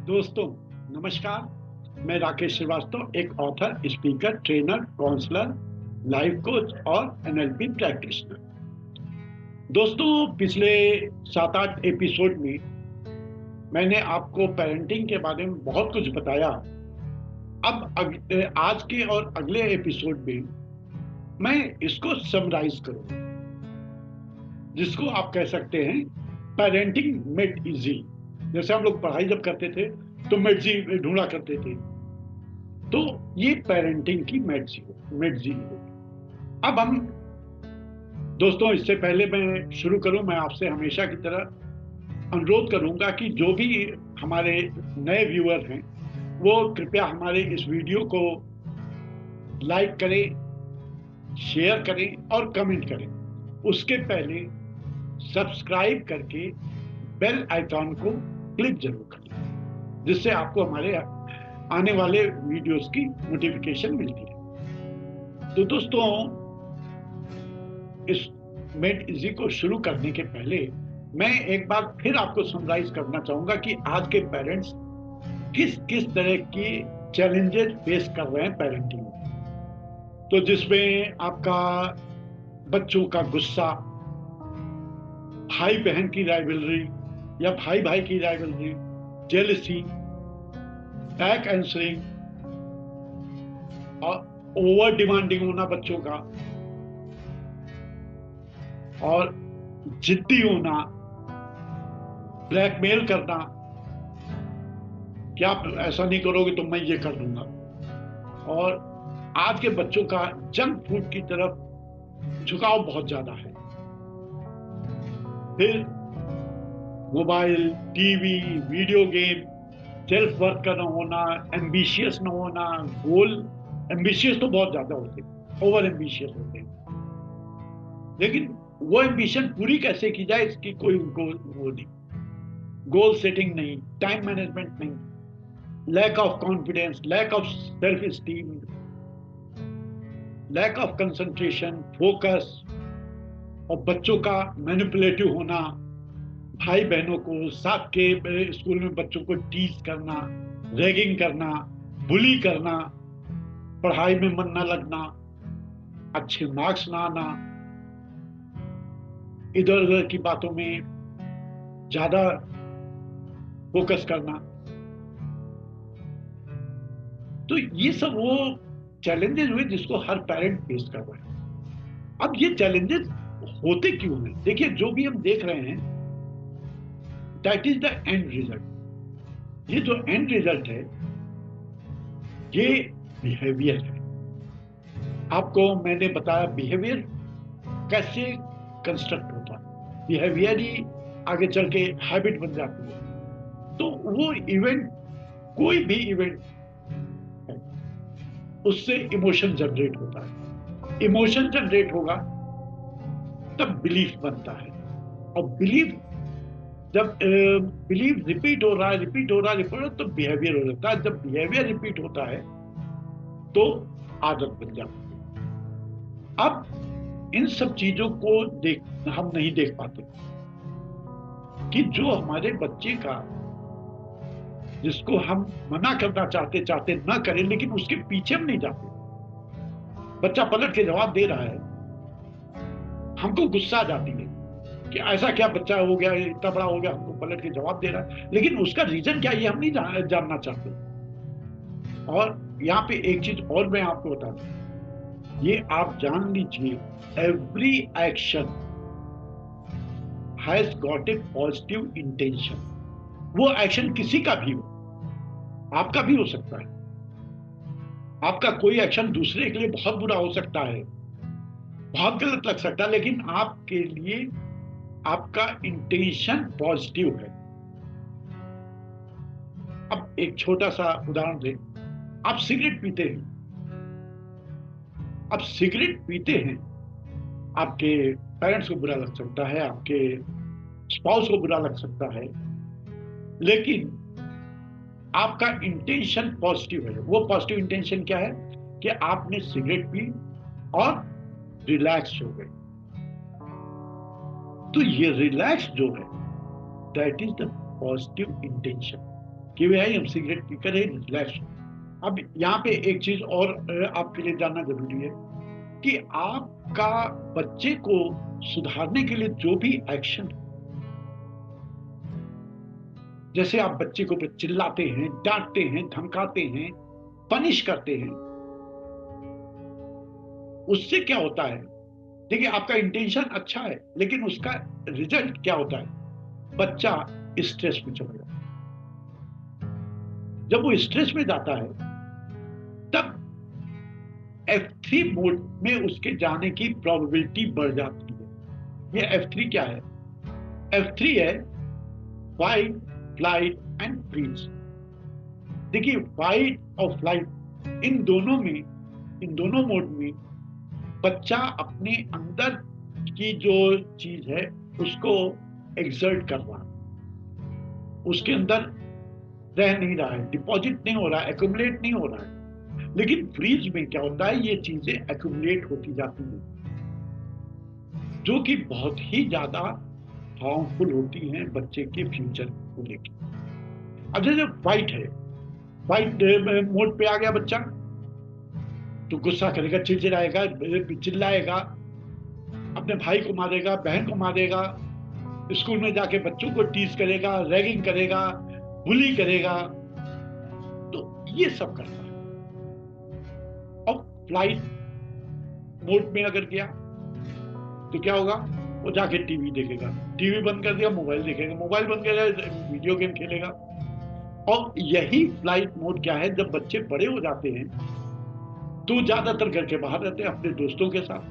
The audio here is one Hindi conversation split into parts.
दोस्तों नमस्कार। मैं राकेश श्रीवास्तव, एक author, speaker, trainer, counsellor, life coach और एनएलपी प्रैक्टिशनर। दोस्तों, पिछले 7-8 एपिसोड में मैंने आपको पेरेंटिंग के बारे में बहुत कुछ बताया। आज के और अगले एपिसोड में मैं इसको समराइज करूंगा, जिसको आप कह सकते हैं पेरेंटिंग मेड इजी। जैसे हम लोग पढ़ाई जब करते थे तो मेड ढूंढा करते थे, तो ये पेरेंटिंग की मेड जी होगी। अब हम दोस्तों, इससे पहले मैं शुरू करूं, मैं आपसे हमेशा की तरह अनुरोध करूंगा कि जो भी हमारे नए व्यूअर हैं वो कृपया हमारे इस वीडियो को लाइक करें, शेयर करें और कमेंट करें। उसके पहले सब्सक्राइब करके बेल आइकॉन को क्लिक जरूर करें, जिससे आपको हमारे आने वाले वीडियोस की नोटिफिकेशन मिलती है। तो दोस्तों, इस मेड इजी को शुरू करने के पहले मैं एक बार फिर आपको समराइज करना चाहूंगा कि आज के पेरेंट्स किस किस तरह की चैलेंजेस फेस कर रहे हैं पेरेंटिंग में। तो जिसमें आपका बच्चों का गुस्सा, भाई बहन की राइवलरी या भाई भाई की राइवलरी, जेलसी, बैक एंसरिंग और ओवर डिमांडिंग होना बच्चों का, और जिद्दी होना, ब्लैकमेल करना कि आप ऐसा नहीं करोगे तो मैं ये कर दूंगा। और आज के बच्चों का जंक फूड की तरफ झुकाव बहुत ज्यादा है। फिर mobile, TV, video game, self work का न होना, एम्बिशियस न होना, गोल एम्बिशियस तो बहुत ज्यादा होते हैं, ओवर एम्बिशियस होते हैं, लेकिन वो एम्बिशन पूरी कैसे की जाए इसकी कोई उनको वो नहीं, गोल सेटिंग नहीं, टाइम मैनेजमेंट नहीं, lack of confidence, lack of self esteem, lack of concentration, focus, और बच्चों का मैनिपुलेटिव होना, भाई बहनों को साथ के स्कूल में बच्चों को टीज करना, रैगिंग करना, बुली करना, पढ़ाई में मन न लगना, अच्छे मार्क्स ना आना, इधर उधर की बातों में ज्यादा फोकस करना। तो ये सब वो चैलेंजेस हुए जिसको हर पेरेंट फेस कर रहा है। अब ये चैलेंजेस होते क्यों हैं? देखिए, जो भी हम देख रहे हैं that is the end result. ये जो एंड रिजल्ट है ये बिहेवियर है। आपको मैंने बताया बिहेवियर कैसे कंस्ट्रक्ट होता है, बिहेवियर ही आगे चल के हैबिट बन जाती है। तो वो इवेंट, कोई भी इवेंट है, उससे इमोशन जनरेट होता है। इमोशन जनरेट होगा तब बिलीफ बनता है, और बिलीफ जब बिलीफ रिपीट हो रहा है, रिपीट हो रहा है, रिपीट हो रहा है, तो बिहेवियर हो जाता है। जब बिहेवियर रिपीट होता है तो आदत बन जाती है। अब इन सब चीजों को हम नहीं देख पाते कि जो हमारे बच्चे का, जिसको हम मना करना चाहते चाहते ना करें, लेकिन उसके पीछे हम नहीं जाते। बच्चा पलट के जवाब दे रहा है, हमको गुस्सा आ जाती है कि ऐसा क्या बच्चा हो गया, इतना बड़ा हो गया, हमको पलट के जवाब दे रहा है, लेकिन उसका रीजन क्या ये हम नहीं जानना चाहते। और यहाँ पे एक चीज और मैं आपको बता दूं, ये आप जान लीजिए, every action has got a positive intention. वो एक्शन किसी का भी हो, आपका भी हो सकता है। आपका कोई एक्शन दूसरे के लिए बहुत बुरा हो सकता है, बहुत गलत लग सकता है, लेकिन आपके लिए आपका इंटेंशन पॉजिटिव है। अब एक छोटा सा उदाहरण दें, आप सिगरेट पीते हैं। अब सिगरेट पीते हैं, आपके पेरेंट्स को बुरा लग सकता है, आपके स्पाउस को बुरा लग सकता है, लेकिन आपका इंटेंशन पॉजिटिव है। वो पॉजिटिव इंटेंशन क्या है कि आपने सिगरेट पी और रिलैक्स हो गए। तो ये रिलैक्स जो है that is the positive intention. कि भाई हम सिगरेट पीकर रिलैक्स। अब यहाँ पे एक चीज और आपके लिए जानना जरूरी है कि आपका बच्चे को सुधारने के लिए जो भी एक्शन, जैसे आप बच्चे को चिल्लाते हैं, डांटते हैं, धमकाते हैं, पनिश करते हैं, उससे क्या होता है? देखिए, आपका इंटेंशन अच्छा है, लेकिन उसका रिजल्ट क्या होता है? बच्चा स्ट्रेस में चला जाता है। जब वो स्ट्रेस में जाता है, तब F3 मोड में उसके जाने की प्रोबेबिलिटी बढ़ जाती है। ये F3 क्या है? F3 है फाइट, फ्लाइट एंड फ्रीज। देखिए, फाइट और फ्लाइट, इन दोनों मोड में बच्चा अपने अंदर की जो चीज है उसको एक्सर्ट कर रहा है, उसके अंदर रह नहीं रहा है, डिपॉजिट नहीं हो रहा है, एक्यूमुलेट नहीं हो रहा है। लेकिन फ्रीज में क्या होता है? ये चीजें एक्यूमुलेट होती जाती हैं, जो कि बहुत ही ज्यादा हार्मफुल होती हैं बच्चे के फ्यूचर को लेकर। अब जैसे फाइट है, फाइट मोड पे आ गया बच्चा, तो गुस्सा करेगा, चिड़चिड़ाएगा, चिल्लाएगा, अपने भाई को मारेगा, बहन को मारेगा, स्कूल में जाके बच्चों को टीज करेगा, रैगिंग करेगा, बुली करेगा, तो ये सब करता है। अब फ्लाइट मोड में अगर गया तो क्या होगा? वो जाके टीवी देखेगा, टीवी बंद कर दिया मोबाइल देखेगा, मोबाइल बंद कर दिया वीडियो गेम खेलेगा। और यही फ्लाइट मोड क्या है, जब बच्चे बड़े हो जाते हैं तो ज्यादातर घर के बाहर रहते हैं अपने दोस्तों के साथ।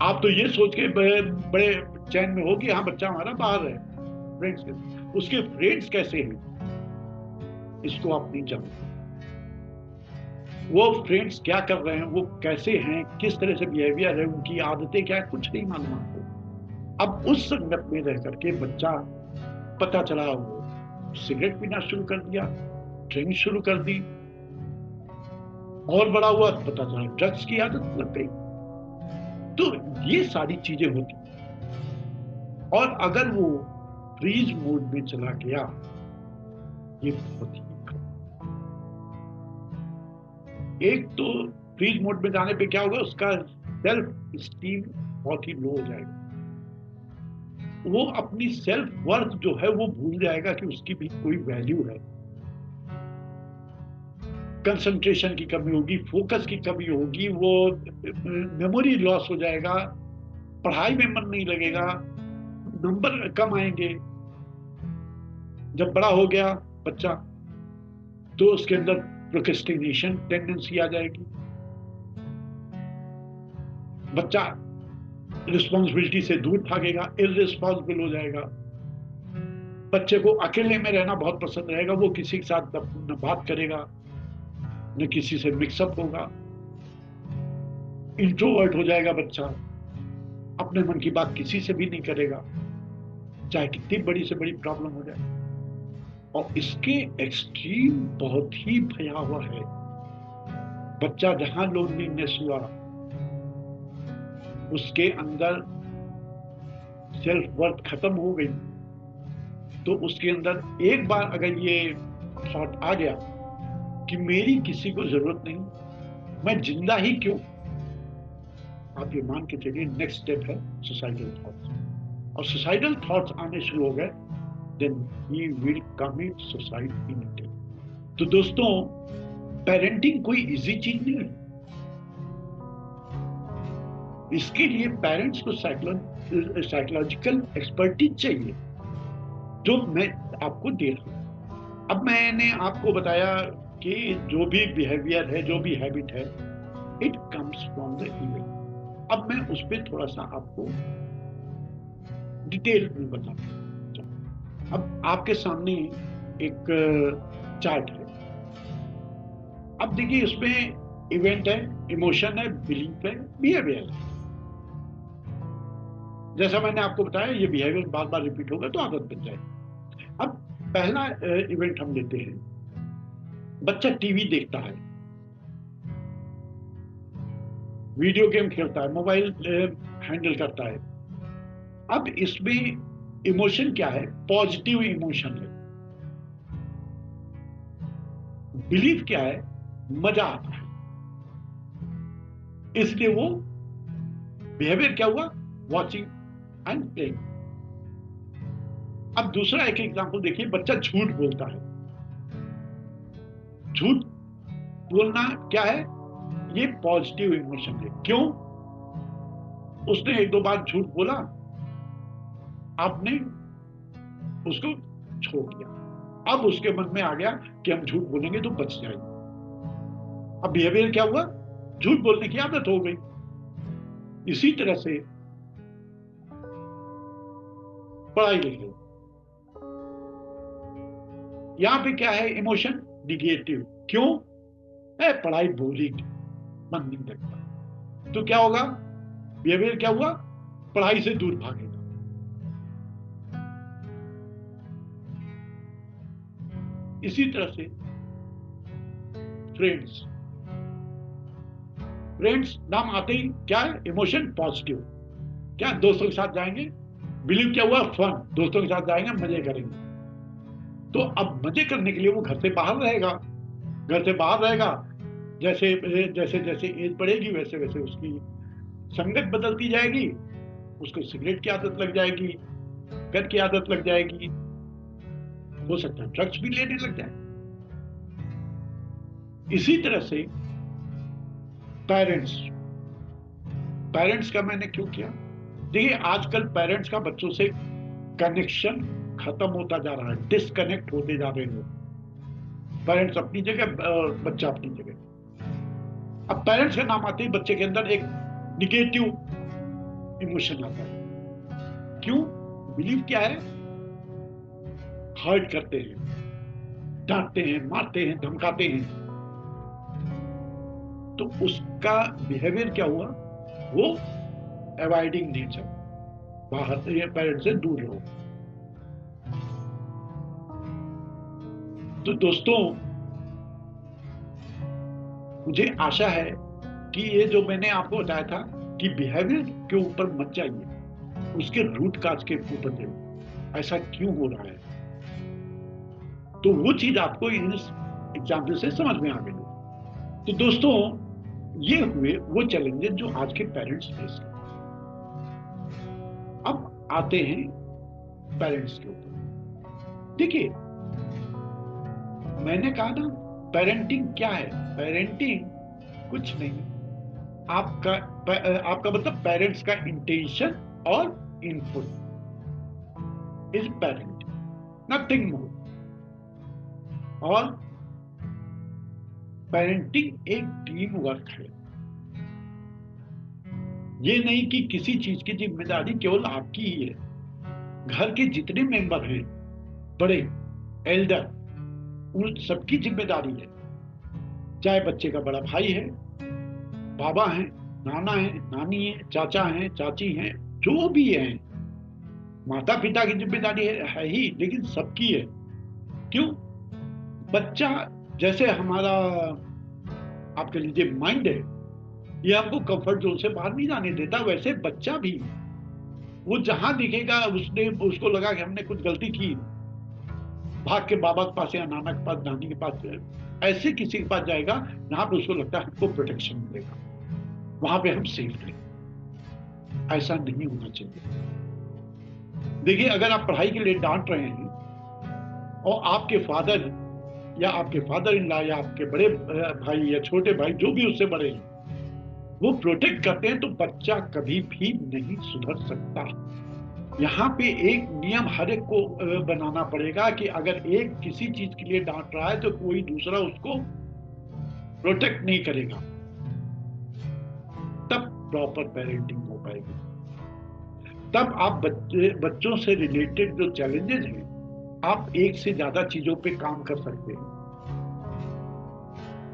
आप तो ये सोच के बड़े चैन में हो कि हाँ, बच्चा हमारा बाहर है फ्रेंड्स के, उसके फ्रेंड्स कैसे हैं इसको आप नहीं जानते। वो फ्रेंड्स क्या कर रहे हैं, वो कैसे हैं, किस तरह से बिहेवियर है, उनकी आदतें क्या है, कुछ नहीं मालूम आपको। अब उस संगत में रह करके बच्चा, पता चला वो सिगरेट पीना शुरू कर दिया, ड्रिंक शुरू कर दी, और बड़ा हुआ पता चला ड्रग्स की आदत लग गई। तो ये सारी चीजें होती। और अगर वो फ्रीज मोड में चला गया, ये बहुत ही, एक तो फ्रीज मोड में जाने पे क्या होगा, उसका सेल्फ स्टीम बहुत ही लो हो जाएगा, वो अपनी सेल्फ वर्थ जो है वो भूल जाएगा कि उसकी भी कोई वैल्यू है। कंसंट्रेशन की कमी होगी, फोकस की कमी होगी, वो मेमोरी लॉस हो जाएगा, पढ़ाई में मन नहीं लगेगा, नंबर कम आएंगे। जब बड़ा हो गया बच्चा, तो उसके अंदर प्रोक्रेस्टिनेशन टेंडेंसी आ जाएगी, बच्चा रिस्पॉन्सिबिलिटी से दूर भागेगा, इररिस्पॉन्सिबल हो जाएगा, बच्चे को अकेले में रहना बहुत पसंद रहेगा, वो किसी के साथ न बात करेगा, न किसी से मिक्सअप होगा, इंट्रोवर्ट हो जाएगा बच्चा, अपने मन की बात किसी से भी नहीं करेगा, चाहे कितनी बड़ी से बड़ी प्रॉब्लम हो जाए। और इसके एक्सट्रीम बहुत ही भयावह है। बच्चा जहां लोनलीनेस हुआ, उसके अंदर सेल्फ वर्थ खत्म हो गई, तो उसके अंदर एक बार अगर ये थॉट आ गया कि मेरी किसी को जरूरत नहीं, मैं जिंदा ही क्यों, आप ये मान के चलिए नेक्स्ट स्टेप है सुसाइडल थॉट्स। और सुसाइडल थॉट्स आने शुरू हो गए, then he will commit suicide immediately. तो दोस्तों, पेरेंटिंग कोई इजी चीज नहीं है। इसके लिए पेरेंट्स को साइकोलॉजिकल एक्सपर्टीज चाहिए, जो मैं आपको दे रहा हूं। अब मैंने आपको बताया कि जो भी बिहेवियर है, जो भी हैबिट है, it comes from the event. अब मैं उस पर थोड़ा सा आपको डिटेल में बताता हूं। अब आपके सामने एक चार्ट है। अब देखिए, इसमें इवेंट है, इमोशन है, बिलीफ है, बिहेवियर है। जैसा मैंने आपको बताया, ये बिहेवियर बार बार रिपीट होगा तो आदत बन जाएगी। अब पहला इवेंट हम लेते हैं, बच्चा टीवी देखता है, वीडियो गेम खेलता है, मोबाइल हैंडल करता है। अब इसमें इमोशन क्या है? पॉजिटिव इमोशन है। बिलीफ क्या है, मजा आता है, इसलिए वो बिहेवियर क्या हुआ, वॉचिंग एंड प्लेइंग। अब दूसरा एक एग्जांपल देखिए, बच्चा झूठ बोलता है। झूठ बोलना क्या है, ये पॉजिटिव इमोशन है। क्यों, उसने एक दो बार झूठ बोला, आपने उसको छोड़ दिया, अब उसके मन में आ गया कि हम झूठ बोलेंगे तो बच जाएंगे। अब बिहेवियर क्या हुआ, झूठ बोलने की आदत हो गई। इसी तरह से पढ़ाई लिखाई, यहां पे क्या है, इमोशन निगेटिव। क्यों है, पढ़ाई बोरिंग, मन नहीं लगता, तो क्या होगा, बिहेवियर क्या हुआ, पढ़ाई से दूर भागेगा। इसी तरह से फ्रेंड्स, फ्रेंड्स नाम आते ही क्या है, इमोशन पॉजिटिव, क्या दोस्तों के साथ जाएंगे, बिलीव क्या हुआ, फन, दोस्तों के साथ जाएंगे मजे करेंगे। तो अब मजे करने के लिए वो घर से बाहर रहेगा, घर से बाहर रहेगा, जैसे जैसे जैसे एज बढ़ेगी वैसे वैसे उसकी संगत बदलती जाएगी, उसको सिगरेट की आदत लग जाएगी, कर की आदत लग जाएगी, हो सकता है ड्रग्स भी लेने लग जाए। इसी तरह से पेरेंट्स, पेरेंट्स का मैंने क्यों किया, देखिए आजकल पेरेंट्स का बच्चों से कनेक्शन खत्म होता जा रहा है, डिस्कनेक्ट होते जा रहे हैं। पेरेंट्स अपनी जगह, बच्चा अपनी जगह। अब पेरेंट्स का नाम आते ही बच्चे के अंदर एक निगेटिव इमोशन आता है। क्यों, बिलीव क्या है, हर्ट करते हैं, डांटते हैं, मारते हैं, धमकाते हैं, तो उसका बिहेवियर क्या हुआ, वो अवॉइडिंग नेचर, बाहर पेरेंट्स से दूर रहो। तो दोस्तों, मुझे आशा है कि ये जो मैंने आपको बताया था कि बिहेवियर के ऊपर मत जाइए, उसके रूट काज के ऊपर जाइए, ऐसा क्यों हो रहा है, तो वो चीज आपको इस एग्जाम्पल से समझ में आ गई। तो दोस्तों, ये हुए वो चैलेंजेस जो आज के पेरेंट्स फेस करते हैं। अब आते हैं पेरेंट्स के ऊपर। देखिए, मैंने कहा ना, पेरेंटिंग क्या है, पेरेंटिंग कुछ नहीं, आपका आपका मतलब पेरेंट्स का इंटेंशन और input is parenting, nothing more. और पेरेंटिंग एक टीम वर्क है, ये नहीं कि किसी चीज की जिम्मेदारी केवल आपकी ही है। घर के जितने मेंबर हैं, बड़े एल्डर, उन सबकी जिम्मेदारी है। चाहे बच्चे का बड़ा भाई है, बाबा है, नाना है, नानी है, चाचा है, चाची हैं, जो भी है, माता पिता की जिम्मेदारी है ही, लेकिन सबकी है। क्यों, बच्चा जैसे हमारा, आप कह लीजिए माइंड है, ये हमको कंफर्ट जोन से बाहर नहीं जाने देता, वैसे बच्चा भी, वो जहां दिखेगा उसने, उसको लगा कि हमने कुछ गलती की, भाग के बाबा के पास या नाना के पास, नानी के पास, ऐसे किसी के पास जाएगा जहां पे उसको लगता है हमको प्रोटेक्शन मिलेगा, वहां पे हम सेफ रहें। ऐसा नहीं होना चाहिए। देखिए, अगर आप पढ़ाई के लिए डांट रहे हैं और आपके फादर या आपके फादर इन लॉ या आपके बड़े भाई या छोटे भाई, जो भी उससे बड़े हैं, वो प्रोटेक्ट करते हैं, तो बच्चा कभी भी नहीं सुधर सकता। यहाँ पे एक नियम हर एक को बनाना पड़ेगा कि अगर एक किसी चीज के लिए डांट रहा है तो कोई दूसरा उसको प्रोटेक्ट नहीं करेगा, तब प्रॉपर पेरेंटिंग हो पाएगी। तब आप बच्चों से रिलेटेड जो चैलेंजेस हैं, आप एक से ज्यादा चीजों पे काम कर सकते हैं।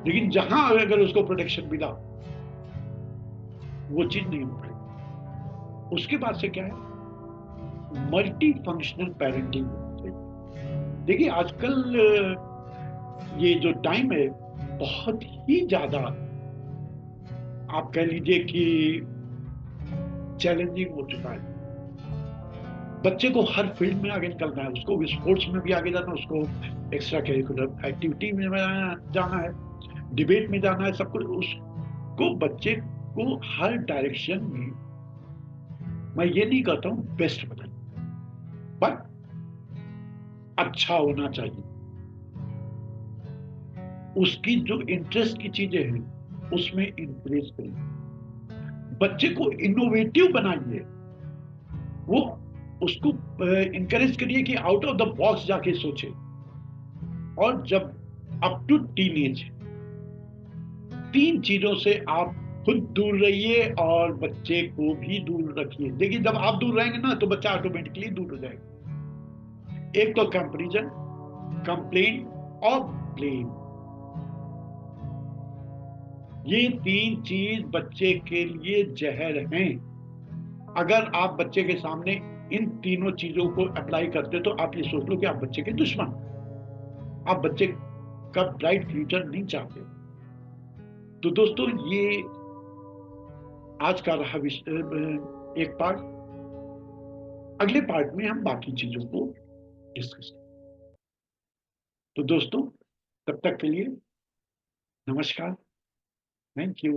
लेकिन जहां अगर उसको प्रोटेक्शन मिला, वो चीज नहीं हो पाएगी। उसके बाद से क्या है, मल्टी फंक्शनल पेरेंटिंग। देखिए, आजकल ये जो टाइम है, बहुत ही ज्यादा आप कह लीजिए कि चैलेंजिंग हो चुका है। बच्चे को हर फील्ड में आगे निकलना है, उसको स्पोर्ट्स में भी आगे जाना है, उसको एक्स्ट्रा करिकुलर एक्टिविटी में जाना है, डिबेट में जाना है, सब कुछ। उसको बच्चे को हर डायरेक्शन में, मैं ये नहीं कहता हूं बेस्ट बना, बट अच्छा होना चाहिए। उसकी जो इंटरेस्ट की चीजें हैं उसमें इंकरेज करिए, बच्चे को इनोवेटिव बनाइए, वो उसको इंकरेज करिए कि आउट ऑफ द बॉक्स जाके सोचे। और जब अप टू टीनेज, तीन चीजों से आप खुद दूर रहिए और बच्चे को भी दूर रखिए। देखिए, जब आप दूर रहेंगे ना तो बच्चा ऑटोमेटिकली दूर हो जाएगा। एक तो कंपेरिजन, कंप्लेन और ब्लेम, ये तीन चीज बच्चे के लिए जहर हैं। अगर आप बच्चे के सामने इन तीनों चीजों को अप्लाई करते तो आप ये सोच लो कि आप बच्चे के दुश्मन, आप बच्चे का ब्राइट फ्यूचर नहीं चाहते। तो दोस्तों, ये आज का रहा एक पार्ट। अगले पार्ट में हम बाकी चीजों को डिस्कस करें। तो दोस्तों, तब तक के लिए नमस्कार, थैंक यू।